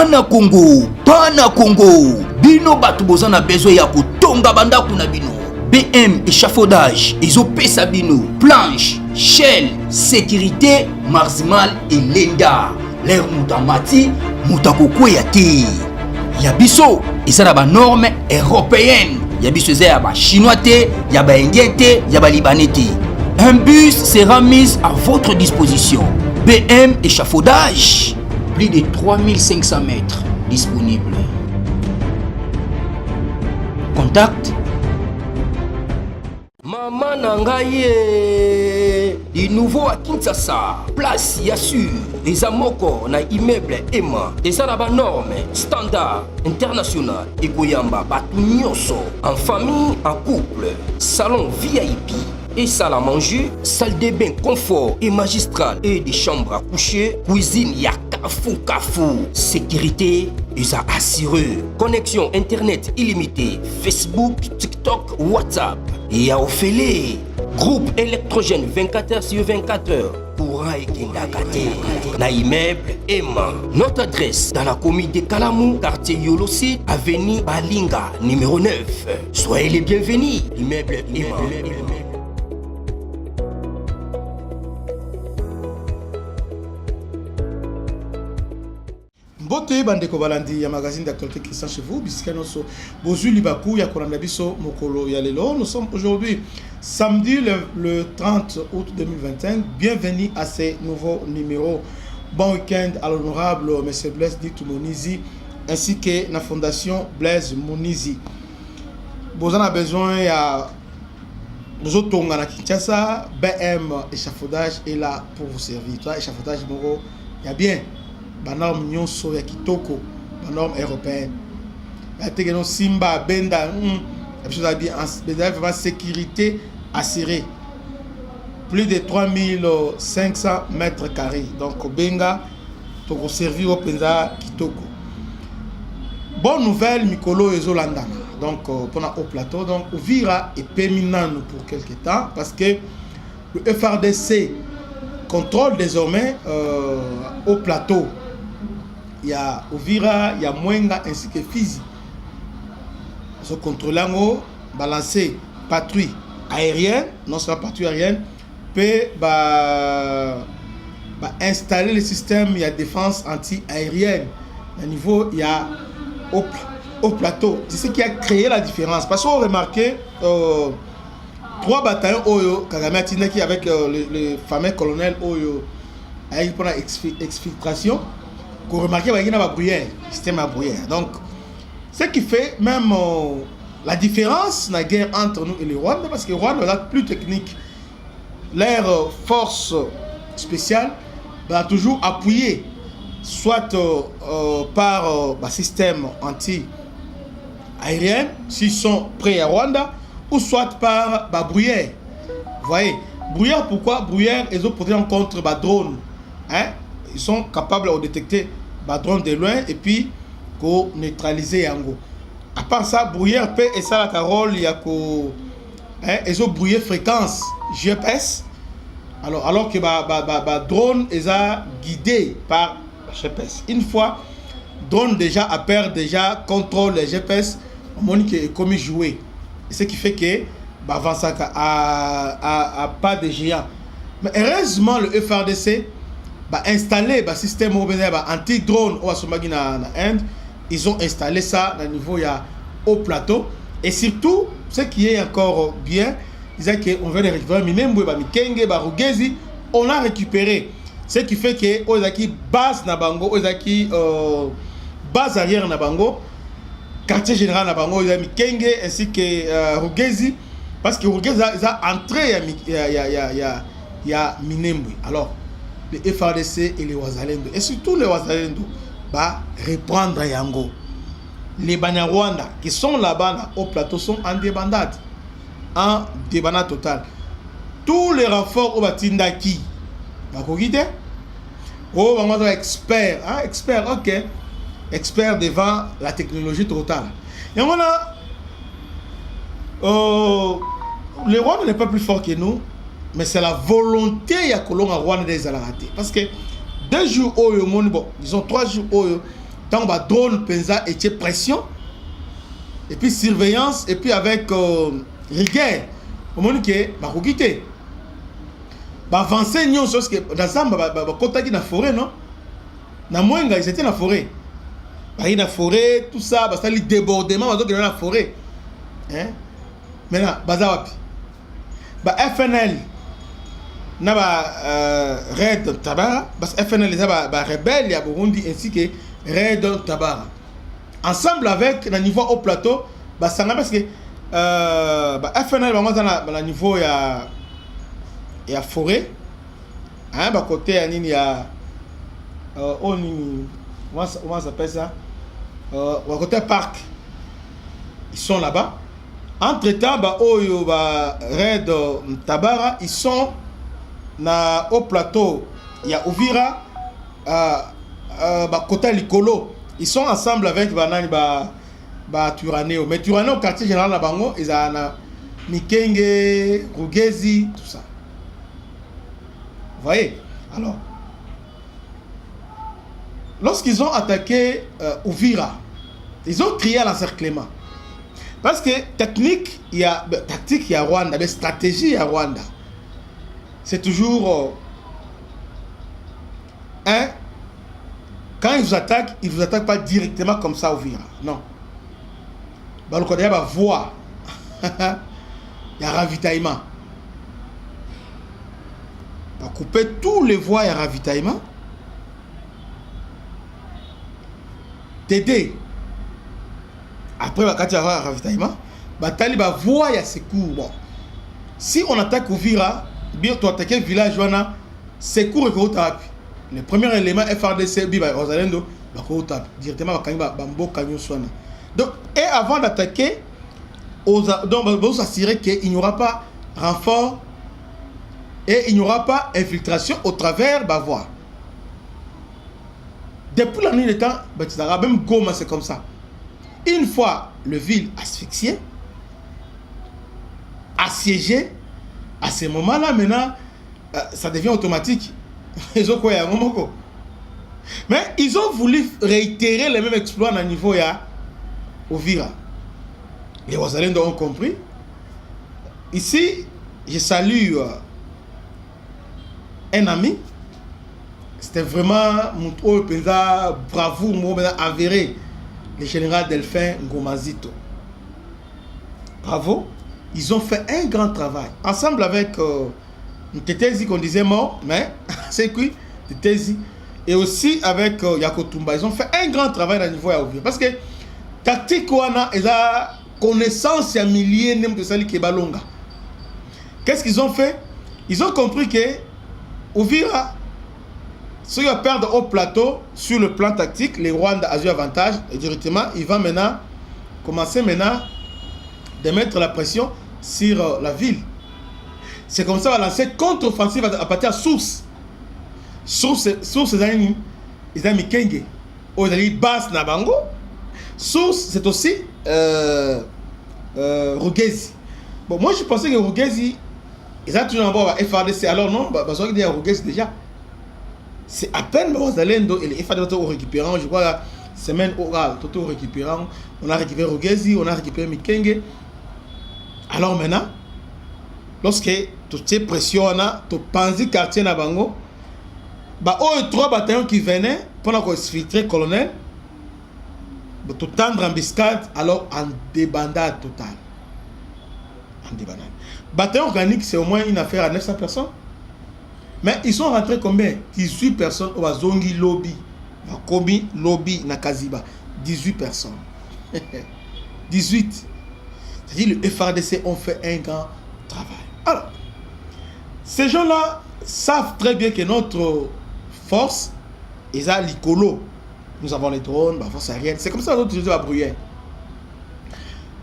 Bana Congo, bino batu bozana besoin ya kotonga bandaku na bino. BM échafaudage, ezopesa bino, planche, shell, sécurité, marzimal et lenda. L'air moutamati, moutakokweya te. Yabiso, ezana ba norme européenne. Yabiso ya ba chinois te, ya ba indien te, ya ba libanais te. Un bus sera mis à votre disposition. BM échafaudage, plus de 3500 mètres disponibles. Contact Maman Nangaye, du nouveau à Kinshasa, place Yassur, des amoko na immeuble Emma, des arabes normes, standard, international, et Goyamba, Batunyoso, en famille, en couple, salon VIP. Et salle à manger, salle de bain confort et magistral et des chambres à coucher, cuisine ya kafou, sécurité ils a assuré, connexion internet illimité, Facebook, TikTok, WhatsApp et à Ophélie, groupe électrogène 24h/24 courant et kindakate, na immeuble Emma. Notre adresse dans la commune de Kalamou, quartier Yolosi, avenue Balinga, numéro 9. Soyez les bienvenus, immeuble Emma. Bote bandeko balandi ya magazine d'actualité qui sont chez vous bisika noso bozu libaku ya kolanda biso mokolo ya lelo. Nous sommes aujourd'hui samedi le 30 août 2021. Bienvenue à ce nouveau numéro. Bon week-end à l'honorable monsieur Blaise Ditu Munizi ainsi que la fondation Blaise Munizi. Vous en avez besoin ya Bozo Tonga na Kinshasa, BM échafaudage est là pour vous servir. Toi échafaudage moro ya bien. Ba norme nyonso ya kitoko, ba norme européenne. Ya tegeno simba benda, chose à bien en sécurité assurée. Plus de 3500 mètres carrés. Donc benga to servir au penza kitoko. Bonne nouvelle Mikolo Ezolandana. Donc pendant au plateau donc Uvira est péminant pour quelque temps parce que le FRDC contrôle désormais au plateau. Il y a Uvira, il y a Mwenga ainsi que Fizi. Ce contrôlant balancer patrouille aérienne, non seulement patrouille aérienne, peut installer le système, il y a défense anti-aérienne. À niveau, il y a au plateau. C'est ce qui a créé la différence. Parce qu'on remarqué 3 bataillons Oyo, Kagame Atinaki avec le fameux colonel Oyo, avec pour la exfiltration. Qu'on remarquait qu'il y a un bruyère, système à bruyère. Donc, ce qui fait même la différence dans la guerre entre nous et le Rwanda, parce que le Rwanda est plus technique. Leur force spéciale va toujours appuyer, soit par système anti-aérien, s'ils sont prêts à Rwanda, ou soit par bruyère. Vous voyez, bruyère, pourquoi? Bruyère, ils ont protéger contre drone. Hein? Ils sont capables de détecter les drones de loin et puis de neutraliser yango. À part ça, brouillard peut et ça la carole il y a que ils ont brouillé fréquence GPS. Alors que drone ils a guidé par GPS. Une fois drone déjà a perdu déjà contrôle les GPS, on dit que est comme jouer. Ce qui fait que Vansaka a pas de géant. Mais heureusement le FRDC installer le système anti-drone au Inde, ils ont installé ça au niveau au plateau. Et surtout, ce qui est encore bien, on vient de récupérer Minembwe, Mikenge, Rugezi, on a récupéré. Ce qui fait que Ozaki base Nabango, Ozaki base arrière Nabango, quartier général Nabango, Mikenge ainsi que Rugezi, parce que Rugezi a entré il y a Minembwe. Alors, les FRDC et les Wazalendo, et surtout les Wazalendo, reprendre Yango. Les Banyarwanda qui sont là-bas au plateau sont en débandade. En débandade totale. Tous les renforts au Batindaki, expert, hein? Expert, ok. Expert devant la technologie totale. Et voilà, le Rwanda n'est pas plus fort que nous. Mais c'est la volonté ya kolonga Rwanda des Alarate. Parce que 2 jours, bon, disons 3 jours, tant que drone pensa et pression et puis surveillance et puis avec rigueur au moment que ba kokité ba avancer nyon chose que dans ça ba kotaki na forêt non na mwenga ils étaient na forêt ba na forêt tout ça ba ça li débordement ba dans la forêt hein maintenant baza wapi ba FNL na ba Red Tabara parce que FNL les ba rebelle ya Burundi ainsi que Red Tabara ensemble avec le niveau au plateau bah ça parce que bah FNL bah dans le niveau il y a forêt hein bah côté il y a comment ça s'appelle ça côté parc ils sont là-bas entre-temps bah Red Tabara ils sont au plateau il y a Uvira bah côté Likolo ils sont ensemble avec Banani Turaneo. Mais Turaneo, quartier général na bango, ils ont Mikenge, Rugezi, tout ça. Vous voyez? Alors, lorsqu'ils ont attaqué Uvira, ils ont crié à l'encerclement. Parce que tactique, il y a Rwanda, mais stratégie, il y a Rwanda. C'est toujours quand ils vous attaquent pas directement comme ça au Vira. Non. Bah, le code va voir. Il y a ravitaillement. On va couper tous les voies, il y a ravitaillement. T'aider. Après, quand il y a ravitaillement, Batali va voir, il y a secours. Bon. Si on attaque au Vira, bien, tu attaques le village, on a secours et qu'on tape. Le premier élément FRDC biba Rosalendo directement donc et avant d'attaquer donc vous assurer qu'il n'y aura pas renfort et il n'y aura pas infiltration au travers de la voie. Depuis la nuit des temps même Goma c'est comme ça. Une fois le ville asphyxié assiégé à ce moment là maintenant ça devient automatique. Mais ils ont voulu réitérer les mêmes exploits à niveau ya Uvira. Les Wazalendo ont compris. Ici, je salue un ami. C'était vraiment mon bravo, avéré, le général Delphin Ngomazito. Bravo. Ils ont fait un grand travail. Ensemble avec Tetezi qu'on disait mort, mais c'est qui Tetezi. Et aussi avec Yakotumba, ils ont fait un grand travail à niveau Yaouvir. Parce que tactique wana, ils ont connaissance à milliers de Sali Kebalonga. Qu'est-ce qu'ils ont fait? Ils ont compris que Ouvira, ceux qui perdent au plateau, sur le plan tactique, les Rwandais ont eu avantage. Et directement, ils vont maintenant commencer de mettre la pression sur la ville. C'est comme ça qu'on va lancer contre-offensive à partir de Source. Source, ils ont mis Kenge. Ils ont mis Basse Nabango. Source, c'est aussi Rugezi. Bon, moi je pensais que Rugezi, ils ont toujours un FRDC. Alors non, parce qu'il y a Rugezi déjà. C'est à peine Rosalendo et les FRDC au récupérant. Je crois la semaine orale, tout au récupérant. On a récupéré Rugezi, on a récupéré Mikenge. Alors maintenant, lorsque toutes ces pressions, tu penses quartier Nabango, il 3 bataillons qui venaient pendant qu'on se filtrait colonel, tout tendre embuscade, alors en débandade totale. En débandade. Bataillon organique, c'est au moins une affaire à 900 personnes. Mais ils sont rentrés combien? 18 personnes au Zongi Lobby. Kobi Lobby Nakaziba. 18 personnes. 18. C'est-à-dire le FRDC ont fait un grand travail. Alors, ces gens-là savent très bien que notre force est à l'Icolo. Nous avons les drones, la force aérienne. C'est comme ça que nous utilisons la bruyère.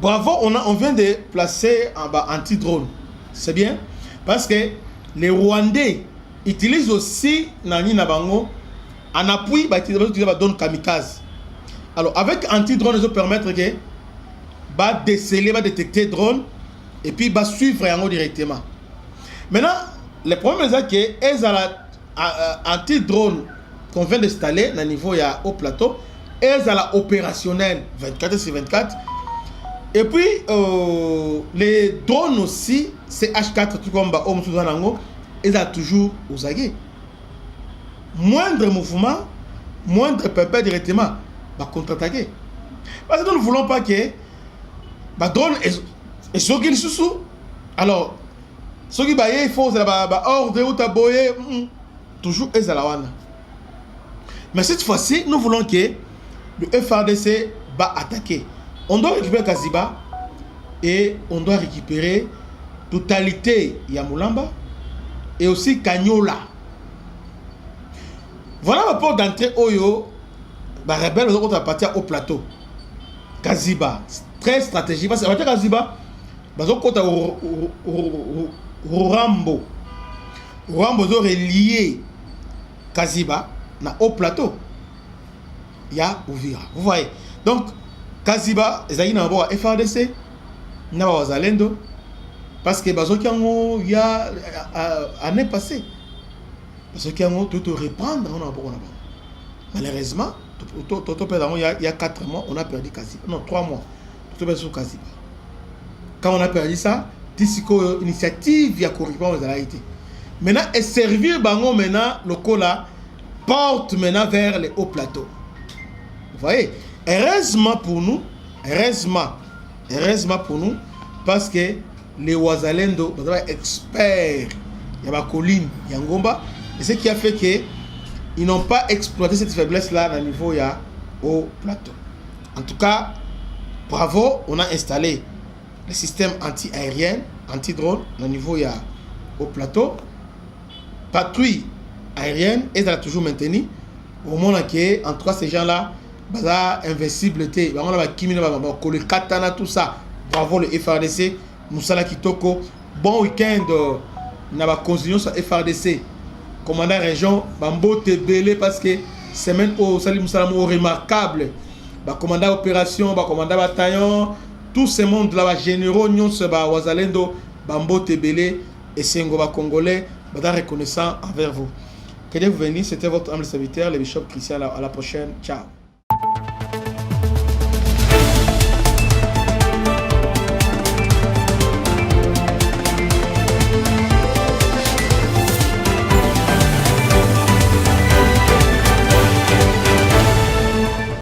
Bravo, on vient de placer un anti-drone. C'est bien. Parce que les Rwandais utilisent aussi Nani Nabango en appui, ils utilisent la drone kamikaze. Alors, avec anti-drone, ils vont permettre que déceler, détecter drone et puis suivre en haut directement. Maintenant, le problème c'est que les anti-drone qu'on vient d'installer au niveau au plateau, ezala opérationnel 24 sur 24. Et puis les drones aussi, c'est H4 tout comme ba homme nango, ezala toujours aux aguets. Moindre mouvement, moindre pépé directement va contre-attaquer. Parce que nous ne voulons pas que ba drone et ce qui sous. Alors ce qui baye il faut ba ordre ou taboyer toujours ezala wana. Mais cette fois-ci, nous voulons que le FARDC va attaquer. On doit récupérer Kaziba et on doit récupérer totalité Yamulamba et aussi Kanyola. Voilà ma porte d'entrée Oyo. Les rebelles vont partir au plateau. Kaziba, très stratégique. Parce que Kaziba, ils vont partir au Rambo. Rambo doit relier Kaziba au plateau. Il y a Ouvira. Vous voyez. Donc, Kaziba, ils ont un FARDC, ils ont un Zalendo. Parce que il y a année passée. Parce qu'il y a tout reprendre. Malheureusement, il y a 4 mois, on a perdu Kaziba. Non, 3 mois. Tout est sur Kaziba. Quand on a perdu ça, Tissiko initiative, il y a corrigé les réalités. Maintenant, et servir Bango maintenant, le cola porte maintenant vers les hauts plateaux. Vous voyez, heureusement pour nous, parce que les Ouazalendo sont experts, il y a ma colline, il y a Ngomba, et ce qui a fait qu'ils n'ont pas exploité cette faiblesse-là à niveau au plateau. En tout cas, bravo, on a installé le système anti-aérien, anti-drone au niveau au plateau. Patrouille aérienne est toujours maintenue. Au moment où, en tout cas, ces gens-là, baza invincible, on a le katana, tout ça. Bravo le FARDC, Moussala Kitoko. Bon week-end, on a continué sur FARDC. Commandant région, Bambo Tebele, parce que semaine au Salim Moussala remarquable. Commandant opération, commandant bataillon, tout ce monde là, généraux, Nyon Seba, Ouazalendo, Bambo Tebele et Sengo Congolais, reconnaissant envers vous. Que Dieu vous bénisse, c'était votre humble serviteur, le bishop Christian. À la prochaine. Ciao.